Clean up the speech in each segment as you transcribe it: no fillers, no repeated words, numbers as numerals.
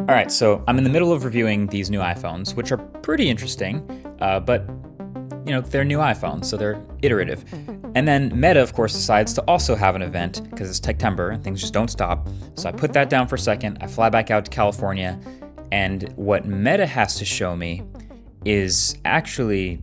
All right, so I'm in the middle of reviewing these new iPhones, which are pretty interesting, but they're new iPhones, so they're iterative. And then Meta, of course, decides to also have an event because it's Techtember and things just don't stop. So I put that down for a second. I fly back out to California, and what Meta has to show me is actually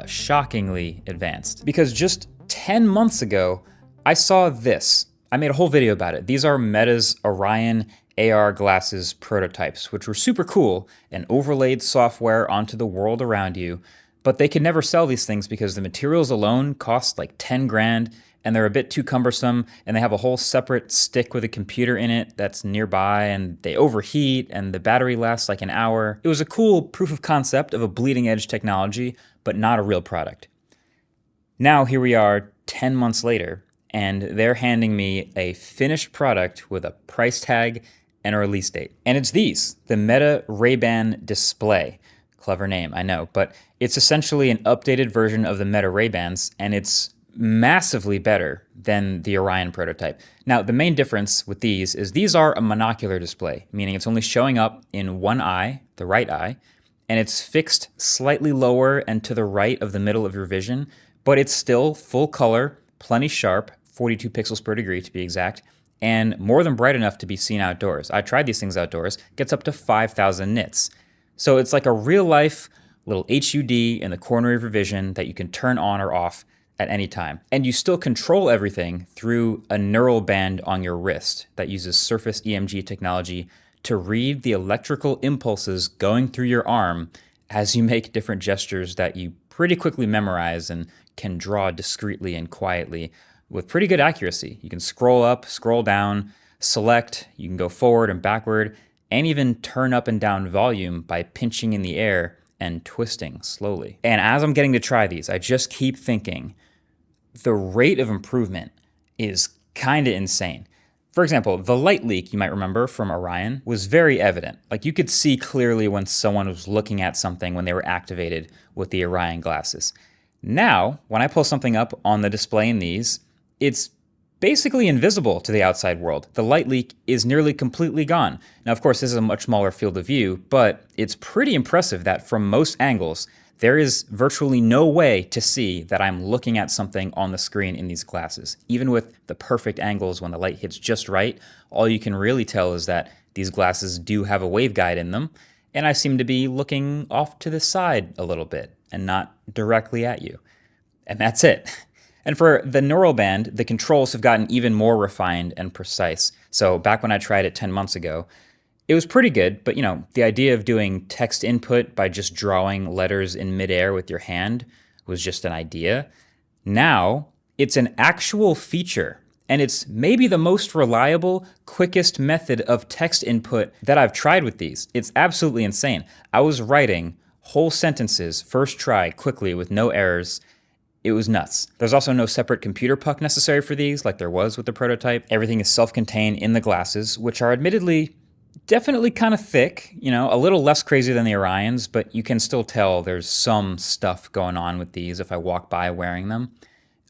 shockingly advanced. Because just 10 months ago, I saw this. I made a whole video about it. These are Meta's Orion AR glasses prototypes, which were super cool and overlaid software onto the world around you. But they could never sell these things because the materials alone cost like 10 grand and they're a bit too cumbersome, and they have a whole separate stick with a computer in it that's nearby, and they overheat and the battery lasts like an hour. It was a cool proof of concept of a bleeding edge technology, but not a real product. Now here we are 10 months later, and they're handing me a finished product with a price tag and a release date. And it's these, the Meta Ray-Ban Display. Clever name, I know, but it's essentially an updated version of the Meta Ray-Bans, and it's massively better than the Orion prototype. Now, the main difference with these is these are a monocular display, meaning it's only showing up in one eye, the right eye, and it's fixed slightly lower and to the right of the middle of your vision, but it's still full color, plenty sharp, 42 pixels per degree to be exact, and more than bright enough to be seen outdoors. I tried these things outdoors, gets up to 5,000 nits. So it's like a real life little HUD in the corner of your vision that you can turn on or off at any time. And you still control everything through a neural band on your wrist that uses surface EMG technology to read the electrical impulses going through your arm as you make different gestures that you pretty quickly memorize and can draw discreetly and quietly with pretty good accuracy. You can scroll up, scroll down, select, you can go forward and backward, and even turn up and down volume by pinching in the air and twisting slowly. And as I'm getting to try these, I just keep thinking the rate of improvement is kind of insane. For example, the light leak, you might remember from Orion, was very evident. Like you could see clearly when someone was looking at something when they were activated with the Orion glasses. Now, when I pull something up on the display in these, it's basically invisible to the outside world. The light leak is nearly completely gone. Now, of course, this is a much smaller field of view, but it's pretty impressive that from most angles, there is virtually no way to see that I'm looking at something on the screen in these glasses. Even with the perfect angles when the light hits just right, all you can really tell is that these glasses do have a waveguide in them, and I seem to be looking off to the side a little bit and not directly at you. And that's it. And for the neural band, the controls have gotten even more refined and precise. So back when I tried it 10 months ago, it was pretty good, but the idea of doing text input by just drawing letters in midair with your hand was just an idea. Now, it's an actual feature, and it's maybe the most reliable, quickest method of text input that I've tried with these. It's absolutely insane. I was writing whole sentences, first try, quickly, with no errors. It was nuts. There's also no separate computer puck necessary for these, like there was with the prototype. Everything is self-contained in the glasses, which are admittedly definitely kind of thick, a little less crazy than the Orions, but you can still tell there's some stuff going on with these if I walk by wearing them.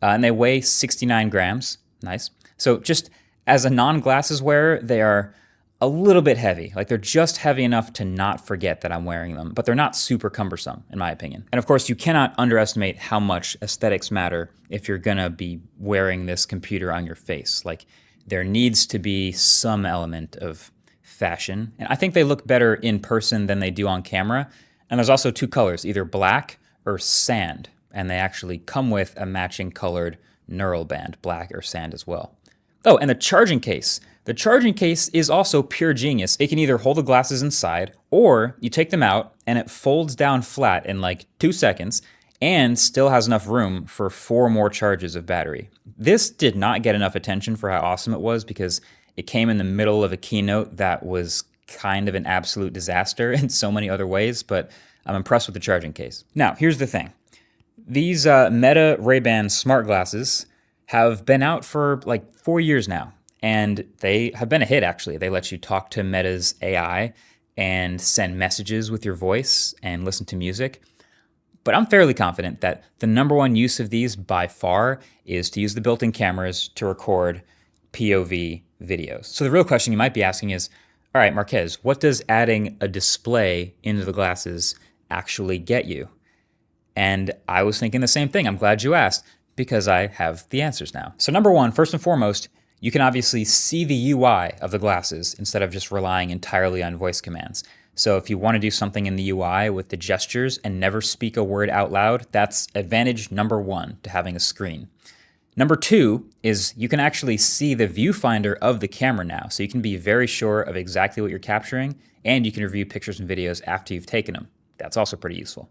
And they weigh 69 grams. Nice. So just as a non-glasses wearer, they are a little bit heavy. Like they're just heavy enough to not forget that I'm wearing them, but they're not super cumbersome, in my opinion. And of course, you cannot underestimate how much aesthetics matter if you're gonna be wearing this computer on your face. Like there needs to be some element of fashion. And I think they look better in person than they do on camera. And there's also two colors, either black or sand. And they actually come with a matching colored neural band, black or sand as well. Oh, and the charging case. The charging case is also pure genius. It can either hold the glasses inside, or you take them out and it folds down flat in like 2 seconds and still has enough room for 4 more charges of battery. This did not get enough attention for how awesome it was because it came in the middle of a keynote that was kind of an absolute disaster in so many other ways, but I'm impressed with the charging case. Now, here's the thing. These Meta Ray-Ban smart glasses have been out for like 4 years now, and they have been a hit, actually. They let you talk to Meta's AI and send messages with your voice and listen to music. But I'm fairly confident that the number one use of these by far is to use the built-in cameras to record POV videos. So the real question you might be asking is, All right, Marques, what does adding a display into the glasses actually get you? And I was thinking the same thing. I'm glad you asked, because I have the answers now. So number one, first and foremost, you can obviously see the UI of the glasses instead of just relying entirely on voice commands. So if you want to do something in the UI with the gestures and never speak a word out loud, that's advantage number one to having a screen. Number two is you can actually see the viewfinder of the camera now. So you can be very sure of exactly what you're capturing, and you can review pictures and videos after you've taken them. That's also pretty useful.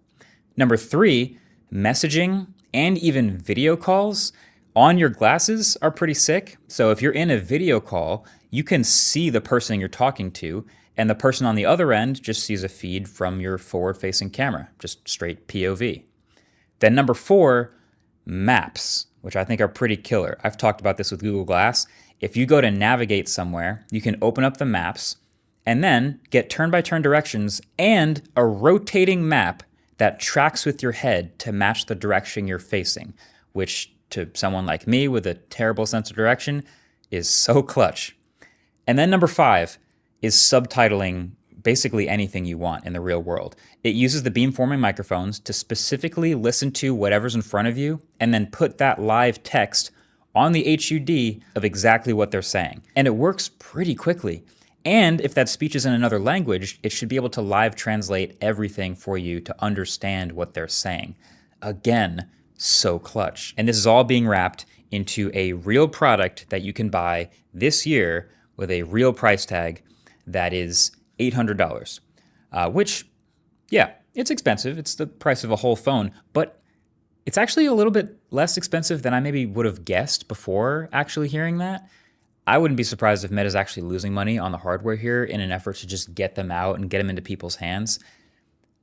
Number three, messaging and even video calls on your glasses are pretty sick. So if you're in a video call, you can see the person you're talking to, and the person on the other end just sees a feed from your forward-facing camera, just straight POV. Then number four, maps, which I think are pretty killer. I've talked about this with Google Glass. If you go to navigate somewhere, you can open up the maps and then get turn-by-turn directions and a rotating map that tracks with your head to match the direction you're facing, which to someone like me with a terrible sense of direction is so clutch. And then number five is subtitling basically anything you want in the real world. It uses the beamforming microphones to specifically listen to whatever's in front of you and then put that live text on the HUD of exactly what they're saying. And it works pretty quickly. And if that speech is in another language, it should be able to live translate everything for you to understand what they're saying. Again, so clutch. And this is all being wrapped into a real product that you can buy this year with a real price tag that is $800, which, yeah, it's expensive. It's the price of a whole phone, but it's actually a little bit less expensive than I maybe would have guessed before actually hearing that. I wouldn't be surprised if Meta's actually losing money on the hardware here in an effort to just get them out and get them into people's hands.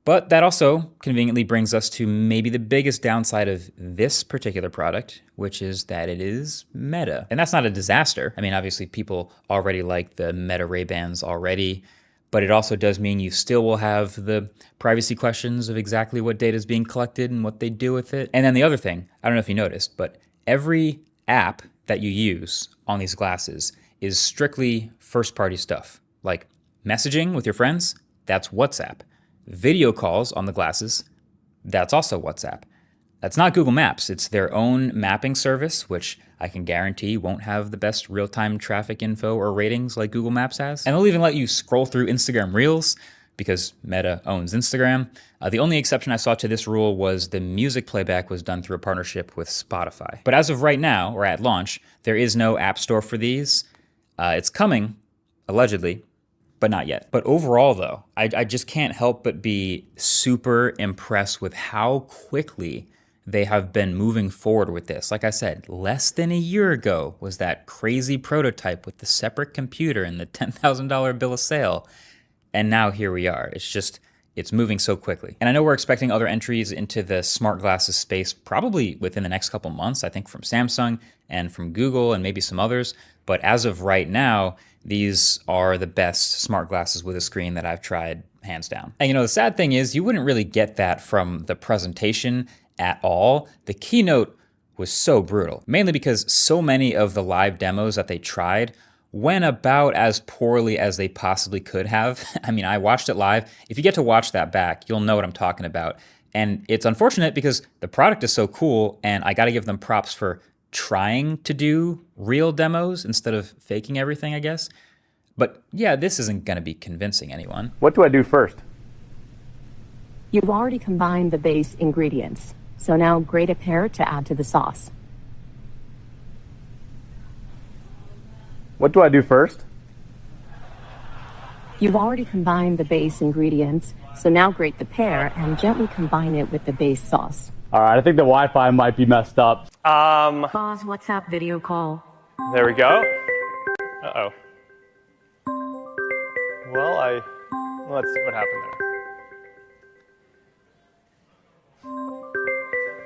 But that also conveniently brings us to maybe the biggest downside of this particular product, which is that it is Meta. And that's not a disaster. I mean, obviously people already like the Meta Ray-Bans already, but it also does mean you still will have the privacy questions of exactly what data is being collected and what they do with it. And then the other thing, I don't know if you noticed, but every app that you use on these glasses is strictly first-party stuff. Like messaging with your friends, that's WhatsApp. Video calls on the glasses, that's also WhatsApp. That's not Google Maps. It's their own mapping service, which I can guarantee won't have the best real-time traffic info or ratings like Google Maps has. And they'll even let you scroll through Instagram Reels because Meta owns Instagram. The only exception I saw to this rule was the music playback was done through a partnership with Spotify. But as of right now, or at launch, there is no app store for these. It's coming, allegedly, but not yet. But overall though, I just can't help but be super impressed with how quickly they have been moving forward with this. Like I said, less than a year ago was that crazy prototype with the separate computer and the $10,000 bill of sale. And now here we are. It's moving so quickly. And I know we're expecting other entries into the smart glasses space probably within the next couple months, I think from Samsung and from Google and maybe some others. But as of right now, these are the best smart glasses with a screen that I've tried, hands down. And the sad thing is you wouldn't really get that from the presentation at all. The keynote was so brutal, mainly because so many of the live demos that they tried went about as poorly as they possibly could have. I mean, I watched it live. If you get to watch that back, you'll know what I'm talking about. And it's unfortunate because the product is so cool, and I gotta give them props for trying to do real demos instead of faking everything, I guess. But yeah, this isn't gonna be convincing anyone. What do I do first? You've already combined the base ingredients, so now grate a pear to add to the sauce. What do I do first? You've already combined the base ingredients, so now grate the pear and gently combine it with the base sauce. All right, I think the Wi-Fi might be messed up. Pause WhatsApp video call. There we go. Uh-oh. Well, let's see what happened there.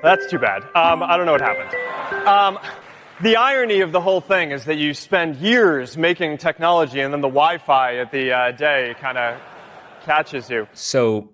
That's too bad. I don't know what happened. The irony of the whole thing is that you spend years making technology and then the Wi-Fi at the day kind of catches you. So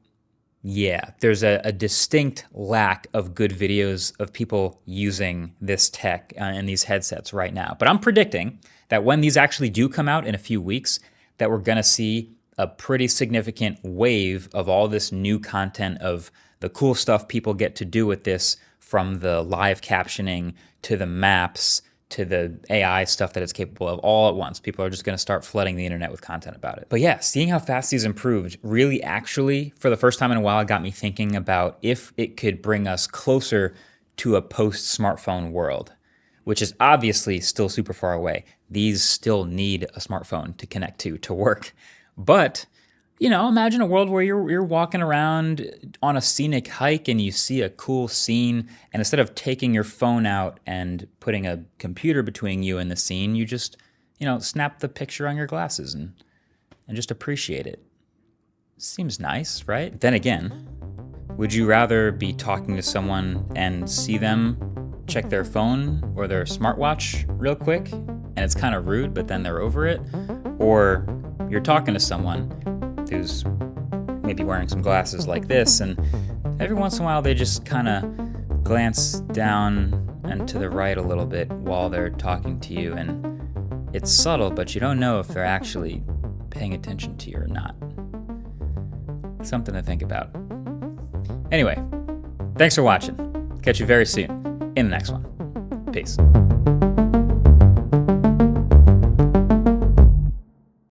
yeah, there's a distinct lack of good videos of people using this tech and these headsets right now. But I'm predicting that when these actually do come out in a few weeks, that we're going to see a pretty significant wave of all this new content of the cool stuff people get to do with this, from the live captioning to the maps to the AI stuff that it's capable of, all at once. People are just going to start flooding the internet with content about it. But yeah, seeing how fast these improved really actually, for the first time in a while, got me thinking about if it could bring us closer to a post-smartphone world, which is obviously still super far away. These still need a smartphone to connect to work. But, you know, imagine a world where you're walking around on a scenic hike and you see a cool scene, and instead of taking your phone out and putting a computer between you and the scene, you just, you know, snap the picture on your glasses and just appreciate it. Seems nice, right? Then again, would you rather be talking to someone and see them check their phone or their smartwatch real quick, and it's kind of rude, but then they're over it? Or you're talking to someone who's maybe wearing some glasses like this, and every once in a while they just kind of glance down and to the right a little bit while they're talking to you, and it's subtle, but you don't know if they're actually paying attention to you or not. Something to think about. Anyway, thanks for watching. Catch you very soon in the next one. Peace.